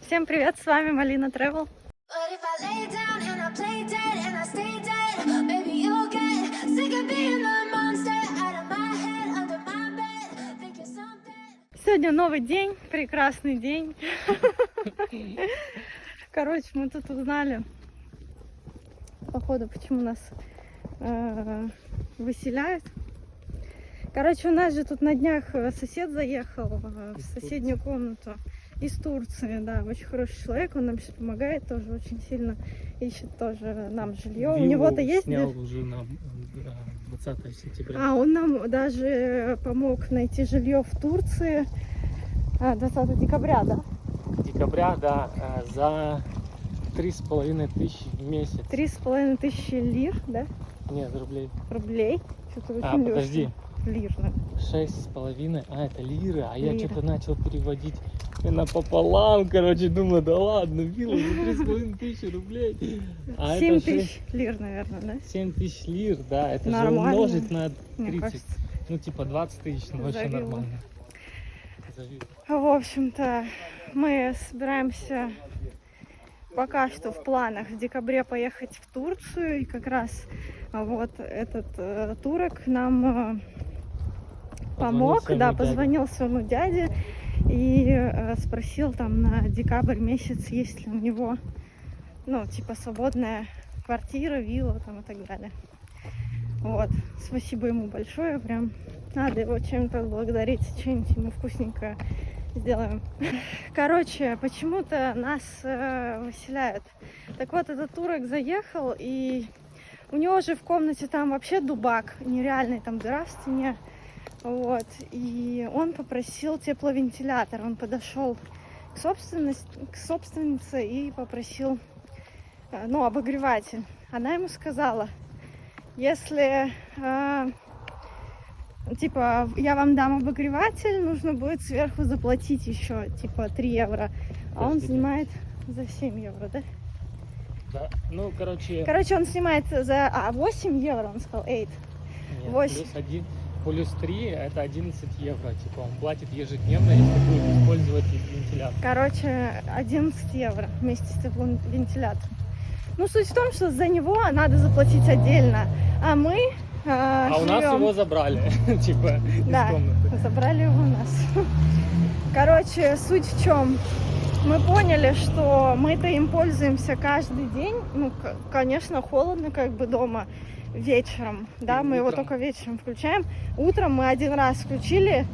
Всем привет, с вами Малина Travel. Сегодня новый день, прекрасный день. Короче, мы тут узнали, походу, почему нас выселяют. Короче, у нас же тут на днях сосед заехал в соседнюю комнату из Турции, да, очень хороший человек, он нам сейчас помогает, тоже очень сильно ищет тоже нам жилье. У него-то есть... Снял уже на 20 сентября. А, он нам даже помог найти жилье в Турции 20 декабря, да? Декабря, да, за 3500 в месяц. 3500 лир, да? Нет, рублей. Рублей? Что-то очень подожди. Лир, да. 6,5, это лиры, а я Лиры. что-то начал переводить напополам, короче, думаю, да ладно, вилла за 3500 рублей. А 7000 лир, наверное, да? 7000 лир, да, это Нормально. же умножить на Мне 30, кажется. ну типа 20 тысяч, ну вообще За виллу. нормально. За виллу. В общем-то, мы собираемся пока что в планах в декабре поехать в Турцию. И как раз вот этот турок нам помог, да, позвонил своему дяде и спросил там на декабрь месяц, есть ли у него, ну, типа свободная квартира, вилла там и так далее. Вот, спасибо ему большое, прям надо его чем-то благодарить, что-нибудь ему вкусненькое сделаем. Короче, почему-то нас выселяют. Так вот, этот турок заехал, и у него же в комнате там вообще дубак нереальный, там дыра в стене. Вот, и он попросил тепловентилятор. Он подошел к собственнице и попросил, ну, обогреватель. Она ему сказала, если типа, я вам дам обогреватель, нужно будет сверху заплатить еще, типа, 3 евро. А он снимает за 7 евро, да? Да, ну, короче... Короче, он снимает за 8 евро, он сказал, 8. Нет, 8. плюс 3 это 11 евро. Типа он платит ежедневно, если будет использовать вентилятор. Короче, 11 евро вместе с тепловентилятором. Ну, суть в том, что за него надо заплатить отдельно. А мы у нас его забрали, типа, из комнаты. Забрали его у нас. Короче, суть в чем? Мы поняли, что мы-то им пользуемся каждый день. Ну, конечно, холодно как бы дома вечером, да, мы его только вечером включаем. Утром мы один раз включили,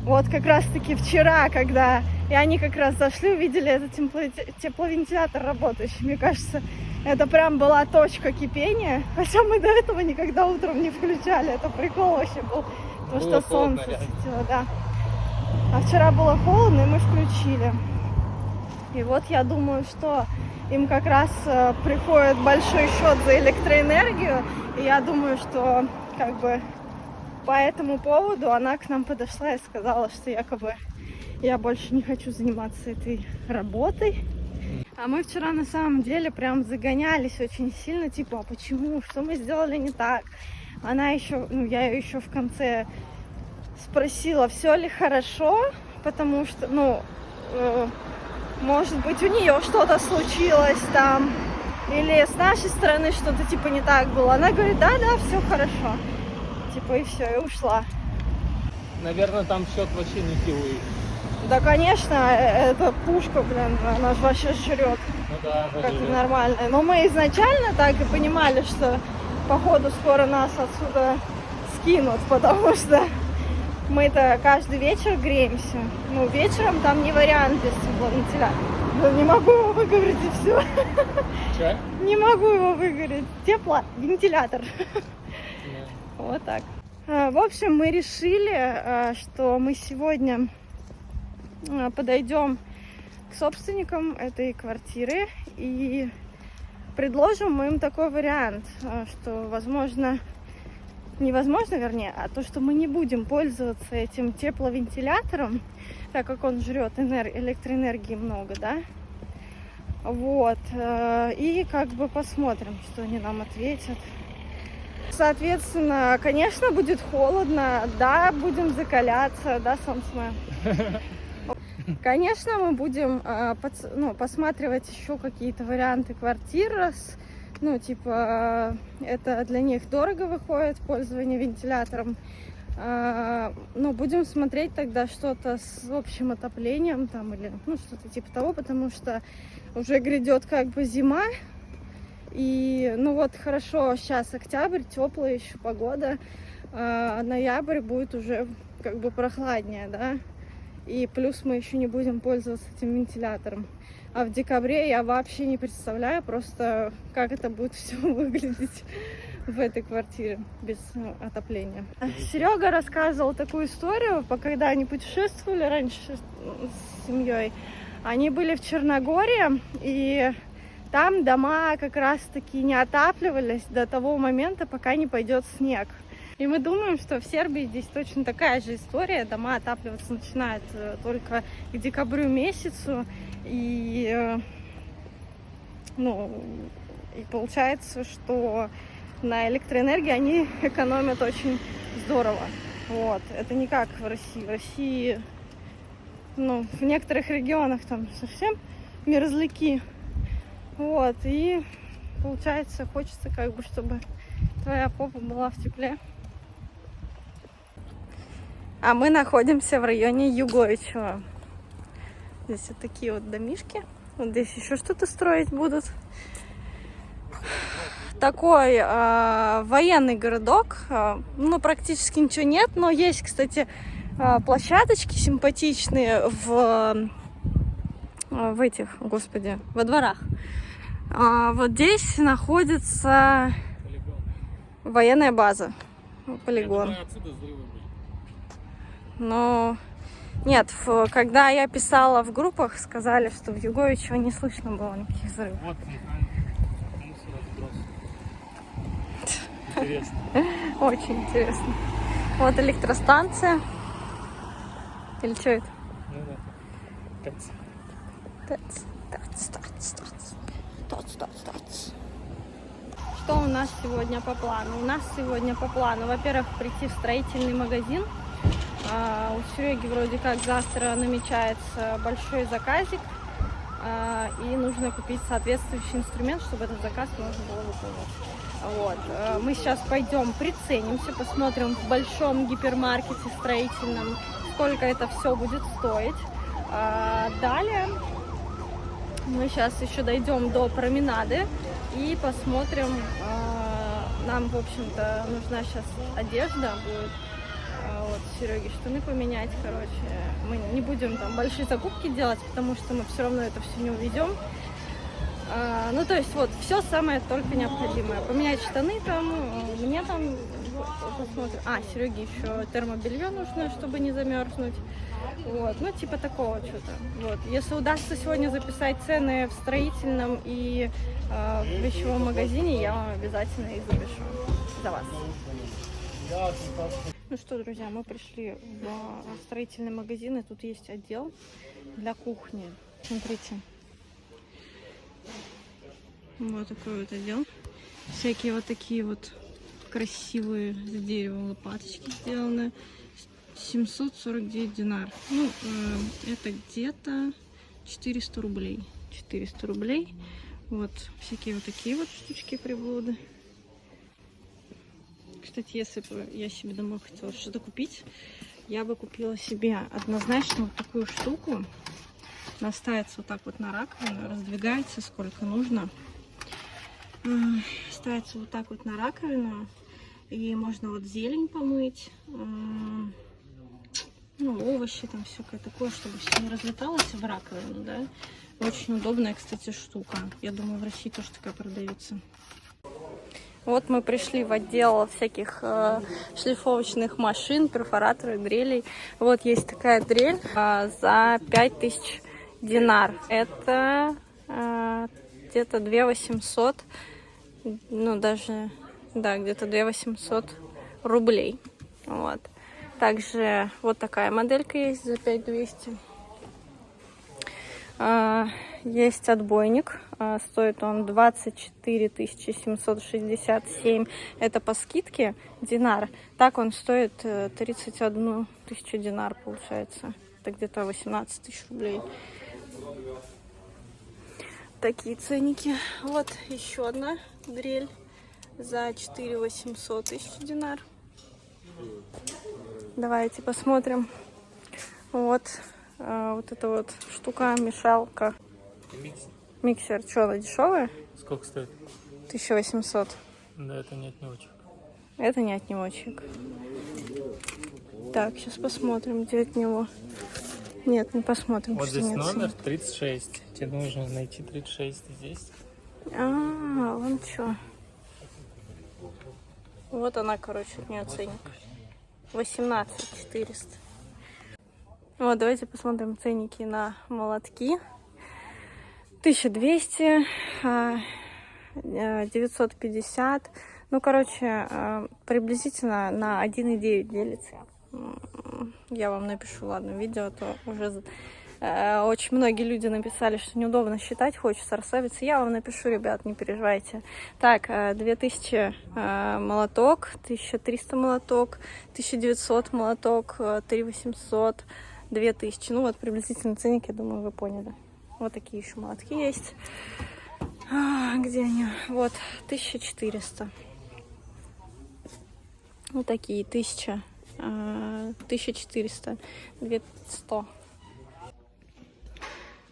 вот как раз-таки вчера, когда и они как раз зашли, увидели этот тепловентилятор работающий. Мне кажется, это прям была точка кипения, хотя мы до этого никогда утром не включали. Это прикол вообще был, потому что солнце светило, да. А вчера было холодно, и мы включили. И вот я думаю, что им как раз приходит большой счет за электроэнергию. И я думаю, что как бы по этому поводу она к нам подошла и сказала, что якобы я больше не хочу заниматься этой работой. А мы вчера на самом деле прям загонялись очень сильно, типа, а почему, что мы сделали не так? Она еще, ну, я ее еще в конце спросила, все ли хорошо, потому что, ну, может быть, у нее что-то случилось там, или с нашей стороны что-то типа не так было. Она говорит, да, все хорошо. Типа, и все, и ушла. Наверное, там счет вообще не хилый. Да, конечно, эта пушка, блин, она же вообще жрет. Ну да, как нормально. Но мы изначально так и понимали, что походу скоро нас отсюда скинут, потому что мы-то каждый вечер греемся. Ну, вечером там не вариант без тепловентилятора. Ну, не могу его выговорить, и все. Че? Не могу его выговорить. Тепловентилятор. Вот так. В общем, мы решили, что мы сегодня подойдем к собственникам этой квартиры и предложим им такой вариант, что возможно, невозможно, вернее, а то, что мы не будем пользоваться этим тепловентилятором, так как он жрет электроэнергии много, да, вот, и как бы посмотрим, что они нам ответят. Соответственно, конечно, будет холодно, да, будем закаляться, да, солнце? Конечно, мы будем посматривать еще какие-то варианты квартир, ну, типа, это для них дорого выходит, пользование вентилятором. Ну, будем смотреть тогда что-то с общим отоплением там или, ну, что-то типа того, потому что уже грядет как бы зима. И, ну вот, хорошо, сейчас октябрь, теплая еще погода, а ноябрь будет уже как бы прохладнее, да. И плюс мы еще не будем пользоваться этим вентилятором. А в декабре я вообще не представляю просто, как это будет все выглядеть в этой квартире без отопления. Серега рассказывал такую историю, когда они путешествовали раньше с семьей. Они были в Черногории, и там дома как раз-таки не отапливались до того момента, пока не пойдет снег. И мы думаем, что в Сербии здесь точно такая же история. Дома отапливаться начинают только к декабрю месяцу. И, ну, и получается, что на электроэнергии они экономят очень здорово. Вот. Это не как в России. В России, ну, в некоторых регионах там совсем мерзляки. Вот. И получается, хочется как бы, чтобы твоя попа была в тепле. А мы находимся в районе Юговичева. Здесь вот такие вот домишки. Вот здесь еще что-то строить будут. Такой военный городок. Ну, практически ничего нет. Но есть, кстати, площадочки симпатичные в этих, господи, во дворах. Вот здесь находится военная база. Полигон. Но нет, когда я писала в группах, сказали, что в Юговичево не слышно было никаких взрывов. Вот, интересно. Очень интересно. Вот электростанция. Или что это? Ну да. Что у нас сегодня по плану? У нас сегодня по плану, во-первых, прийти в строительный магазин. У Сереги вроде как завтра намечается большой заказик, и нужно купить соответствующий инструмент, чтобы этот заказ можно было выполнить. Вот. Мы сейчас пойдем приценимся, посмотрим в большом гипермаркете строительном, сколько это все будет стоить. Далее мы сейчас еще дойдем до променады и посмотрим. Нам, в общем-то, нужна сейчас одежда будет. Вот, Сереге штаны поменять, короче. Мы не будем там большие закупки делать, потому что мы все равно это все не увезем. Ну, то есть, вот, все самое только необходимое. Поменять штаны там, мне там посмотрим. Сереге еще термобелье нужно, чтобы не замерзнуть. Вот, ну, типа такого что-то. Вот. Если удастся сегодня записать цены в строительном и в вещевом магазине, я вам обязательно их запишу за вас. Ну что, друзья, мы пришли в строительный магазин, и тут есть отдел для кухни. Смотрите. Вот такой вот отдел. Всякие вот такие вот красивые с дерева лопаточки сделаны. 749 динар. Ну, это где-то 400 рублей. 400 рублей. Вот всякие вот такие вот штучки, приблуды. Кстати, если бы я себе домой хотела что-то купить, я бы купила себе однозначно вот такую штуку. Она ставится вот так вот на раковину, раздвигается сколько нужно. Ставится вот так вот на раковину. И можно вот зелень помыть. Ну, овощи, там всякое такое, чтобы все не разлеталось в раковину, да. Очень удобная, кстати, штука. Я думаю, в России тоже такая продается. Вот мы пришли в отдел всяких шлифовочных машин, перфораторов, дрелей. Вот есть такая дрель за 5000 динар. Это где-то 2800, ну даже, да, где-то 2800 рублей. Вот. Также вот такая моделька есть за 5200. Есть отбойник, стоит он 24 767, это по скидке динар. Так он стоит 31 тысячу динар, получается. это где-то 18 тысяч рублей. Такие ценники. Вот еще одна дрель за 4 800 тысяч динар. Давайте посмотрим. Вот, вот эта вот штука, мешалка. Миксер. Что, она дешевая? Сколько стоит? 1800. Да, это не отнюдь. Это не отнимочек. Так, сейчас посмотрим, где от него. Нет, не посмотрим. Вот здесь нет номер цены. 36. Тебе нужно найти 36 здесь. Вон что. Вот она, короче, от нее ценник. 18 400. Вот, давайте посмотрим ценники на молотки. 1200, 950. Ну, короче, приблизительно на 1,9 делится. Я вам напишу, ладно, видео, а то уже очень многие люди написали, что неудобно считать, хочется расслабиться. Я вам напишу, ребят, не переживайте. Так, 2000 молоток, 1300 молоток, 1900 молоток, 3800, 2000. Ну, вот приблизительно ценник, я думаю, вы поняли. Вот такие еще молотки есть. Где они? Вот, 1400. Вот такие, 1000, 1400, 200.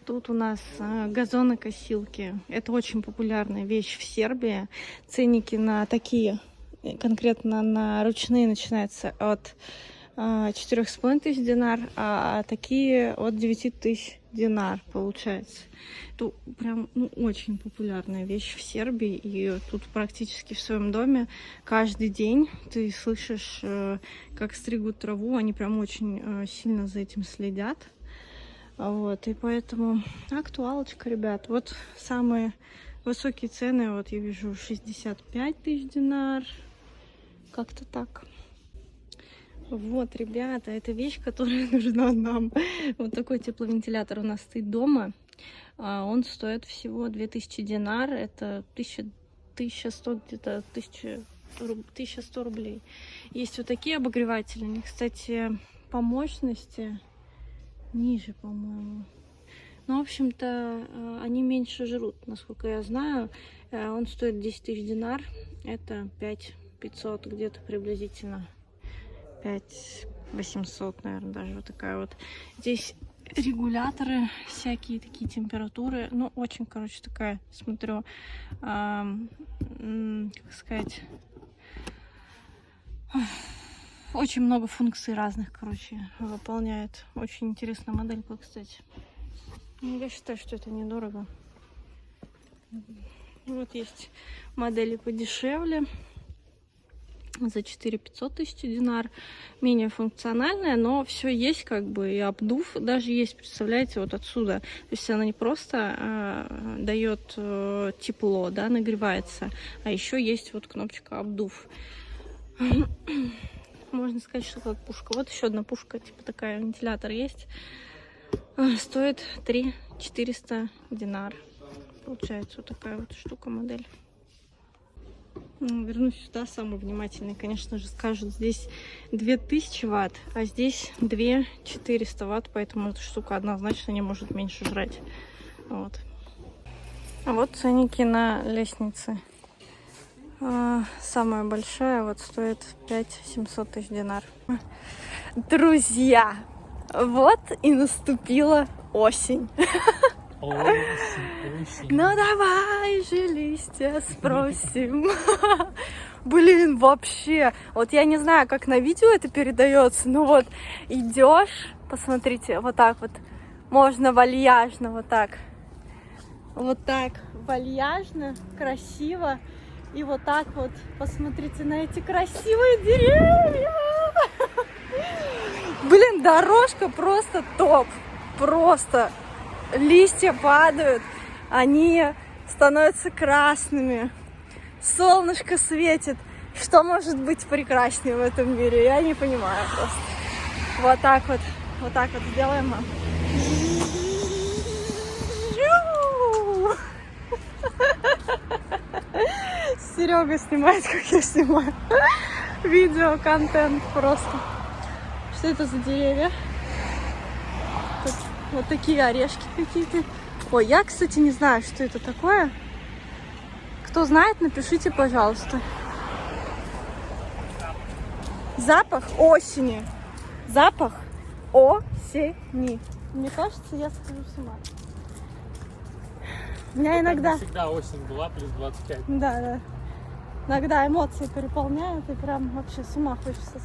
Тут у нас газонокосилки. Это очень популярная вещь в Сербии. Ценники на такие, конкретно на ручные, начинаются от 4500 динар, а такие от 9000 динар получается. Это прям очень популярная вещь в Сербии, и тут практически в своем доме каждый день ты слышишь, как стригут траву, они прям очень сильно за этим следят. Вот, и поэтому актуалочка, ребят. Вот самые высокие цены, вот я вижу 65 тысяч динар, как-то так. Вот, ребята, это вещь, которая нужна нам. Вот такой тепловентилятор у нас стоит дома. Он стоит всего 2000 динар. Это 1100, где-то 1100 рублей. Есть вот такие обогреватели. Они, кстати, по мощности ниже, по-моему. Ну, в общем-то, они меньше жрут, насколько я знаю. Он стоит 10 тысяч динар. Это 5500 где-то приблизительно. 5800, наверное, даже вот такая вот. Здесь регуляторы, всякие такие температуры. Ну, очень, короче, такая, смотрю, как сказать, очень много функций разных, короче, выполняет. Очень интересная моделька, кстати. Я считаю, что это недорого. Вот есть модели подешевле. За 4 500 тысяч динар, менее функциональная, но все есть, как бы, и обдув даже есть, представляете, вот отсюда. То есть она не просто дает тепло, да, нагревается, а еще есть вот кнопочка обдув. Можно сказать, что как пушка. Вот еще одна пушка, типа такая, вентилятор есть. Стоит 3 400 динар. Получается вот такая вот штука, модель. Вернусь сюда, самый внимательный, конечно же, скажут, здесь 2000 ватт, а здесь 2400 ватт, поэтому эта штука однозначно не может меньше жрать. Вот. А вот ценники на лестнице. Самая большая вот стоит 5-700 тысяч динар. Друзья, вот и наступила осень. Осень. Ну давай же листья спросим. Блин, вообще. Вот я не знаю, как на видео это передается, но вот идешь, посмотрите, вот так вот. Можно вальяжно, вот так. Вот так вальяжно, красиво. И вот так вот посмотрите на эти красивые деревья. Блин, дорожка просто топ. Просто. Листья падают, они становятся красными, солнышко светит. Что может быть прекраснее в этом мире? Я не понимаю просто. Вот так вот сделаем. Серега снимает, как я снимаю. Видео, контент просто. Что это за деревья? Вот такие орешки какие-то. Ой, я, кстати, не знаю, что это такое. Кто знает, напишите, пожалуйста. Запах осени. Запах осени. Мне кажется, я схожу с ума. У меня иногда... Всегда осень была, плюс 25. Да. Иногда эмоции переполняют, и прям вообще с ума хочется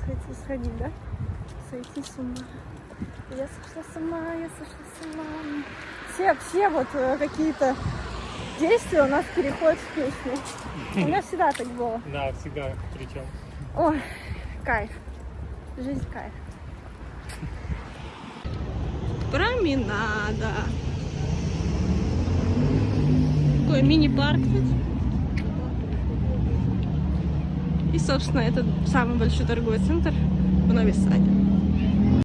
сходить, да? Сойти с ума. Я сошла с ума. Все вот какие-то действия у нас переходят в песню. У меня всегда так было. Да, всегда причем. Ой, кайф. Жизнь кайф. Променада. Такой мини-парк тут. И, собственно, это самый большой торговый центр в Нови Саде.